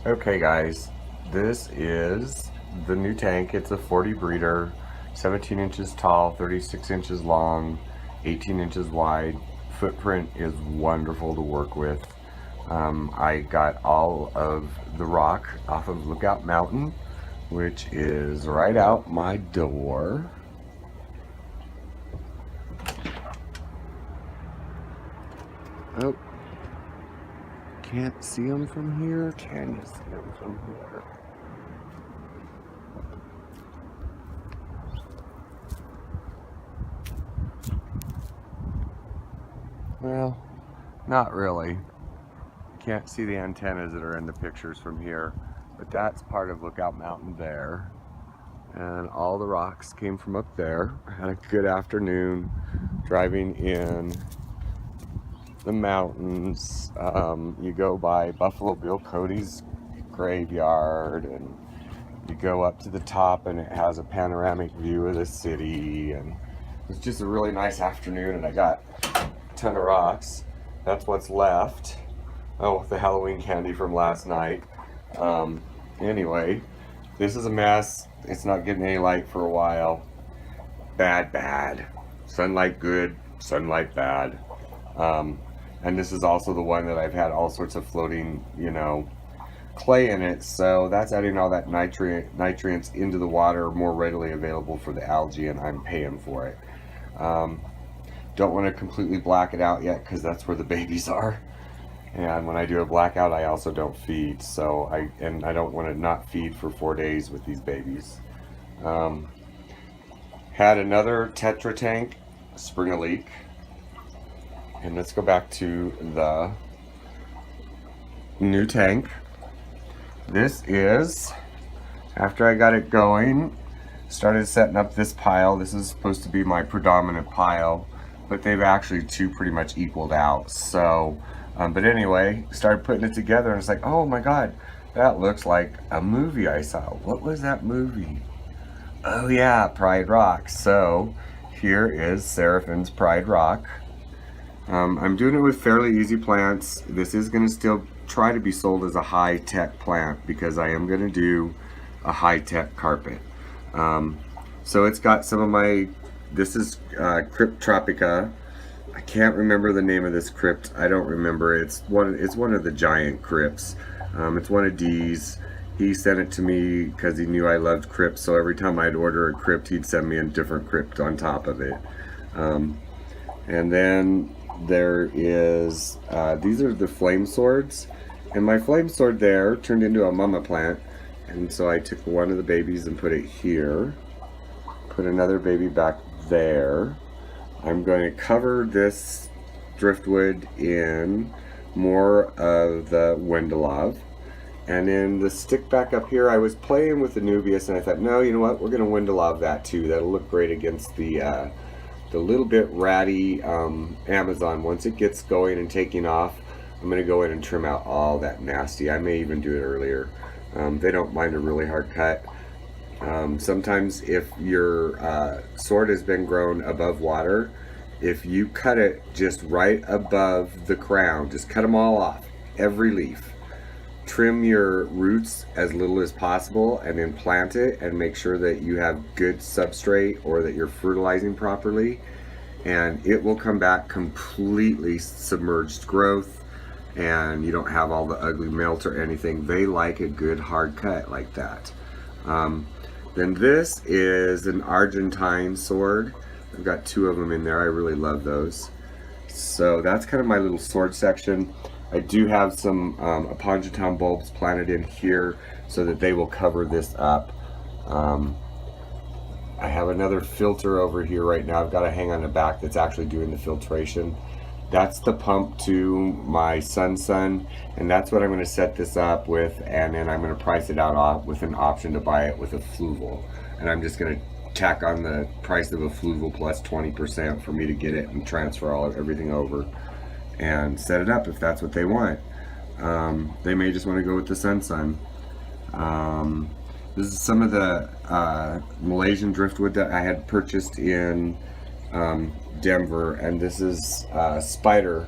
Okay guys, this is the new tank. It's a 40 breeder, 17 inches tall, 36 inches long, 18 inches wide. Footprint is wonderful to work with. I got all of the rock off of Lookout Mountain, which is right out my door. Oh, can't see them from here. Can you see them from here? Well, not really. Can't see the antennas that are in the pictures from here, but that's part of Lookout Mountain there. And all the rocks came from up there. I had a good afternoon driving in the mountains. You go by Buffalo Bill Cody's graveyard, and you go up to the top and it has a panoramic view of the city, and it's just a really nice afternoon. And I got a ton of rocks. That's what's left. Oh, the Halloween candy from last night. Anyway, this is a mess. It's not getting any light for a while. Bad. Sunlight good, sunlight bad. And this is also the one that I've had all sorts of floating, clay in it. So that's adding all that nutrients into the water more readily available for the algae, and I'm paying for it. Don't want to completely black it out yet because that's where the babies are. And when I do a blackout, I also don't feed. So I don't want to not feed for 4 days with these babies. Had another Tetra tank spring a leak. And let's go back to the new tank. This is, after I got it going, started setting up this pile. This is supposed to be my predominant pile, but they've actually two pretty much equaled out. So, but anyway, started putting it together, and it's like, oh my God, that looks like a movie I saw. What was that movie? Oh yeah, Pride Rock. So here is Seraphin's Pride Rock. I'm doing it with fairly easy plants. This is going to still try to be sold as a high-tech plant because I am going to do a high-tech carpet. So it's got some of my, this is Crypt Tropica. I can't remember the name of this crypt. I don't remember. It's one of the giant crypts. It's one of Dee's. He sent it to me because he knew I loved crypts, so every time I'd order a crypt, he'd send me a different crypt on top of it. And then there is, these are the flame swords. And my flame sword there turned into a mama plant. And so I took one of the babies and put it here. Put another baby back there. I'm going to cover this driftwood in more of the Wendelov. And then the stick back up here, I was playing with the Nubius and I thought, no, you know what, we're going to Wendelov that too. That'll look great against the little bit ratty Amazon. Once it gets going and taking off, I'm going to go in and trim out all that nasty. I may even do it earlier. They don't mind a really hard cut. Sometimes if your sword has been grown above water, if you cut it just right above the crown, just cut them all off, every leaf. Trim your roots as little as possible and then plant it and make sure that you have good substrate or that you're fertilizing properly, and it will come back completely submerged growth and you don't have all the ugly melt or anything. They like a good hard cut like that. Then this is an Argentine sword. I've got two of them in there. I really love those. So that's kind of my little sword section. I do have some Apongeton bulbs planted in here so that they will cover this up. I have another filter over here right now. I've got a hang on the back that's actually doing the filtration. That's the pump to my Sun, and that's what I'm going to set this up with, and then I'm going to price it out with an option to buy it with a fluval. And I'm just going to tack on the price of a fluval plus 20% for me to get it and transfer everything over and set it up if that's what they want. They may just want to go with the Sun. This is some of the Malaysian driftwood that I had purchased in Denver, and this is spider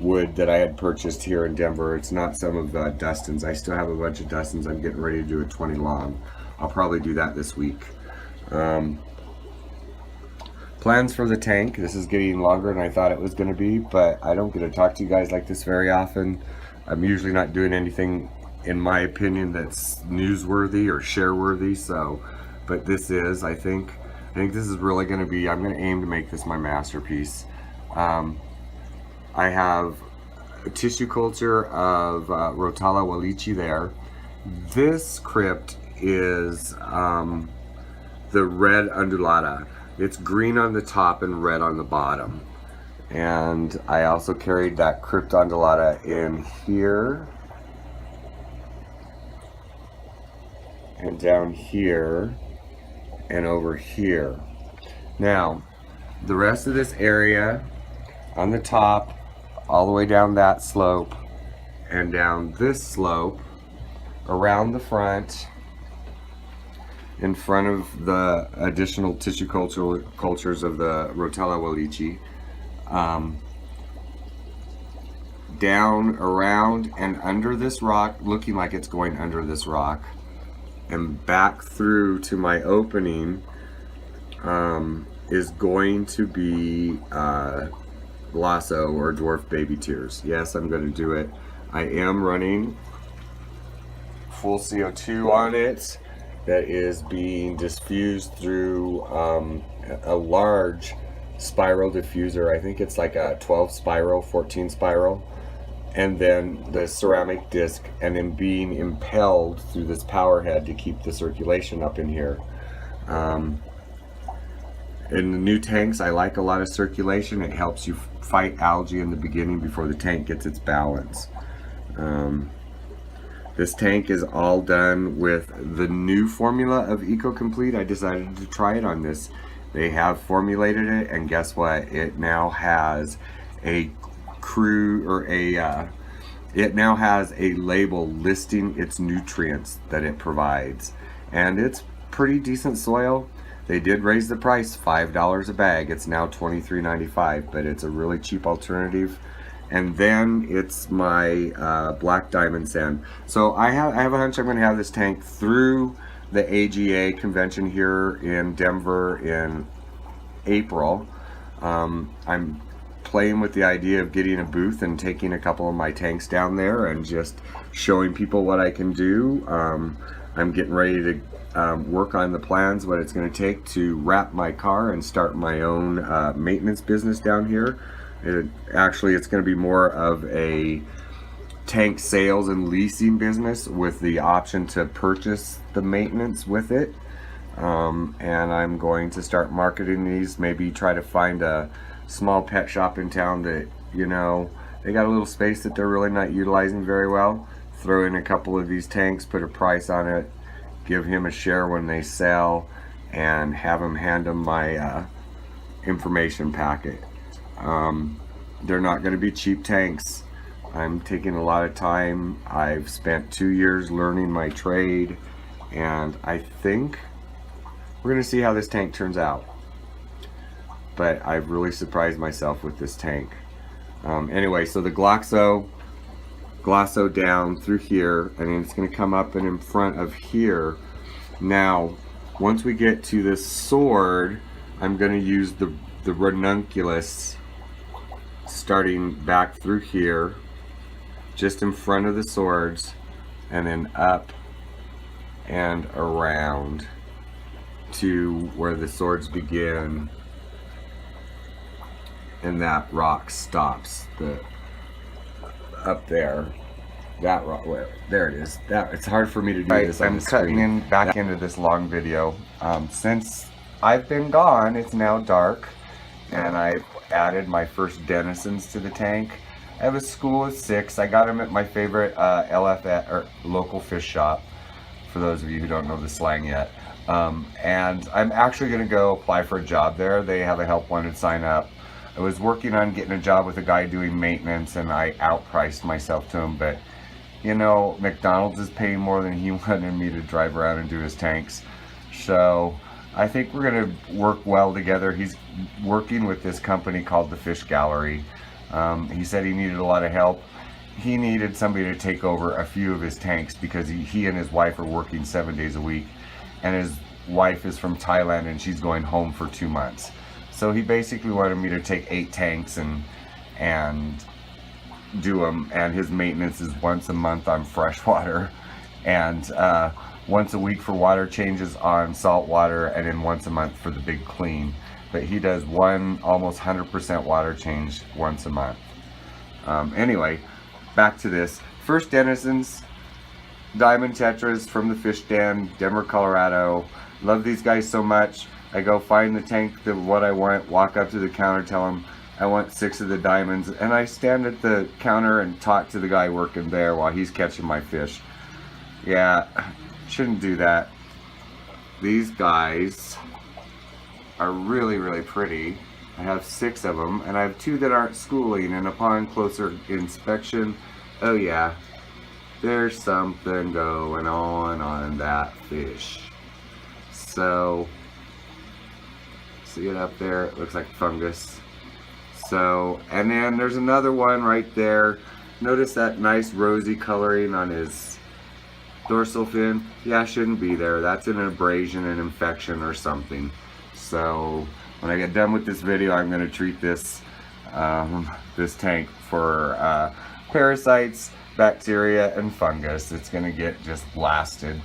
wood that I had purchased here in Denver. It's not some of Dustin's. I still have a bunch of Dustin's. I'm getting ready to do a 20 long. I'll probably do that this week. Plans for the tank. This is getting longer than I thought it was going to be, but I don't get to talk to you guys like this very often. I'm usually not doing anything, in my opinion, that's newsworthy or share-worthy, so, but this is, I think this is really going to be, I'm going to aim to make this my masterpiece. I have a tissue culture of Rotala Walichi there. This crypt is the red undulata. It's green on the top and red on the bottom. And I also carried that crypt undulata in here and down here and over here. Now, the rest of this area on the top, all the way down that slope and down this slope, around the front, in front of the additional tissue cultures of the Rotala Walichi, down, around, and under this rock, looking like it's going under this rock, and back through to my opening, is going to be Lasso or Dwarf Baby Tears. Yes, I'm going to do it. I am running full CO2 on it that is being diffused through a large spiral diffuser. I think it's like a 12 spiral, 14 spiral, and then the ceramic disc, and then being impelled through this power head to keep the circulation up in here. In the new tanks, I like a lot of circulation. It helps you fight algae in the beginning before the tank gets its balance. This tank is all done with the new formula of EcoComplete. I decided to try it on this. They have formulated it, and guess what? It now has a it now has a label listing its nutrients that it provides, and it's pretty decent soil. They did raise the price $5 a bag. It's now $23.95, but it's a really cheap alternative. And then it's my black diamond sand. So I have a hunch I'm going to have this tank through the AGA convention here in Denver in April. I'm playing with the idea of getting a booth and taking a couple of my tanks down there and just showing people what I can do. I'm getting ready to work on the plans, what it's going to take to wrap my car and start my own maintenance business down here. It's going to be more of a tank sales and leasing business with the option to purchase the maintenance with it. And I'm going to start marketing these, maybe try to find a small pet shop in town that, you know, they got a little space that they're really not utilizing very well. Throw in a couple of these tanks, put a price on it, give him a share when they sell, and have him hand him my information packet. They're not going to be cheap tanks. I'm taking a lot of time. I've spent 2 years learning my trade, and I think we're going to see how this tank turns out. But I've really surprised myself with this tank. Anyway, so the Glasso down through here, and then it's going to come up and in front of here. Now, once we get to this sword, I'm going to use the ranunculus starting back through here, just in front of the swords, and then up and around to where the swords begin and that rock stops. Up there, that rock, there it is. It's hard for me to do this on the screen. I'm cutting back into this long video. Since I've been gone, it's now dark, and I've added my first denizens to the tank. I have a school of 6. I got them at my favorite LFS, or local fish shop, for those of you who don't know the slang yet. And I'm actually going to go apply for a job there. They have a help wanted sign up. I was working on getting a job with a guy doing maintenance, and I outpriced myself to him, but you know, McDonald's is paying more than he wanted me to drive around and do his tanks. So I think we're going to work well together. He's working with this company called the Fish Gallery. He said he needed a lot of help. He needed somebody to take over a few of his tanks because he and his wife are working 7 days a week, and his wife is from Thailand and she's going home for 2 months. So he basically wanted me to take 8 tanks and do them, and his maintenance is once a month on fresh water, and once a week for water changes on salt water, and then once a month for the big clean. But he does one almost 100% water change once a month. Anyway, back to this. First Denizens Diamond Tetras from the fish den, Denver, Colorado. Love these guys so much. I go find the tank of what I want, walk up to the counter, tell them I want 6 of the diamonds, and I stand at the counter and talk to the guy working there while he's catching my fish. Yeah, shouldn't do that. These guys are really, really pretty. I have 6 of them, and I have 2 that aren't schooling, and upon closer inspection, oh yeah, there's something going on that fish. So, see it up there? It looks like fungus. So, and then there's another one right there. Notice that nice rosy coloring on his dorsal fin. Yeah, shouldn't be there. That's an abrasion, an infection or something. So when I get done with this video, I'm going to treat this this tank for parasites, bacteria, and fungus. It's going to get just blasted.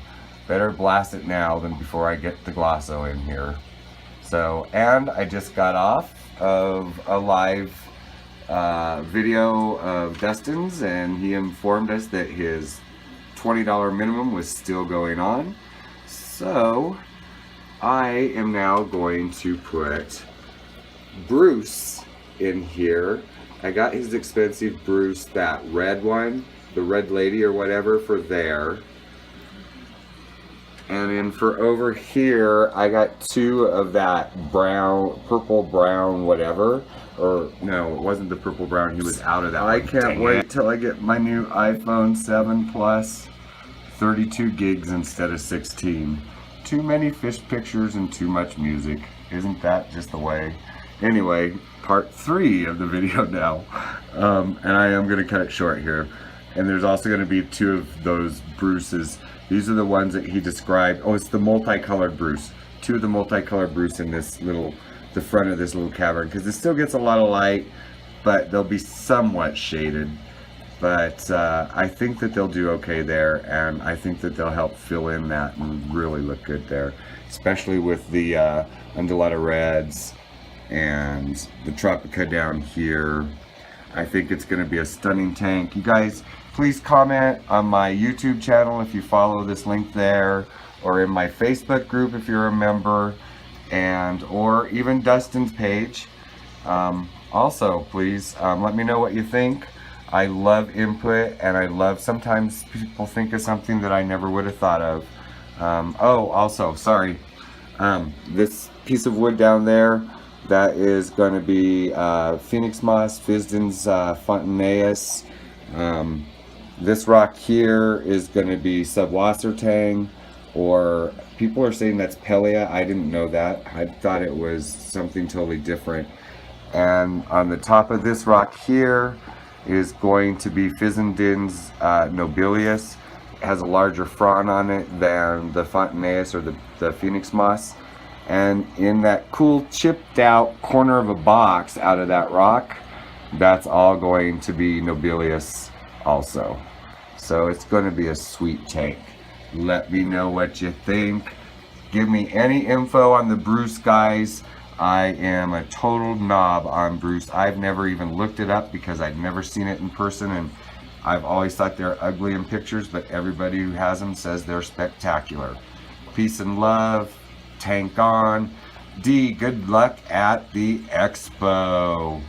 Better blast it now than before I get the Glosso in here. So, and I just got off of a live video of Dustin's, and he informed us that his $20 minimum was still going on. So I am now going to put Bruce in here. I got his expensive Bruce, that red one, the red lady or whatever, for there. And then for over here, I got 2 of that brown, purple brown, whatever. Or no, it wasn't the purple brown. He was out of that. I can't wait till I get my new iPhone 7 Plus, 32 gigs instead of 16. Too many fish pictures and too much music. Isn't that just the way? Anyway, part 3 of the video now. And I am going to cut it short here. And there's also going to be 2 of those Bruces. These are the ones that he described. Oh, it's the multicolored Bruce. 2 of the multicolored Bruce in this little, the front of this little cavern, because it still gets a lot of light, but they'll be somewhat shaded. But I think that they'll do okay there, and I think that they'll help fill in that and really look good there, especially with the Undulata Reds and the Tropica down here. I think it's going to be a stunning tank. You guys, please comment on my YouTube channel if you follow this link there, or in my Facebook group if you're a member, and or even Dustin's page. Also, please let me know what you think. I love input, and I love sometimes people think of something that I never would have thought of. Oh, also, sorry, this piece of wood down there, that is going to be Phoenix Moss, Fisden's Fontaneus. This rock here is going to be Subwassertang, or people are saying that's Pelea. I didn't know that. I thought it was something totally different. And on the top of this rock here is going to be Fisden's Nobilius. It has a larger frond on it than the Fontaneus or the Phoenix Moss. And in that cool chipped out corner of a box out of that rock, that's all going to be Nobilius also. So it's going to be a sweet tank. Let me know what you think. Give me any info on the Bruce guys. I am a total knob on Bruce. I've never even looked it up because I've never seen it in person, and I've always thought they're ugly in pictures, but everybody who has them says they're spectacular. Peace and love. Tank on. D, good luck at the expo.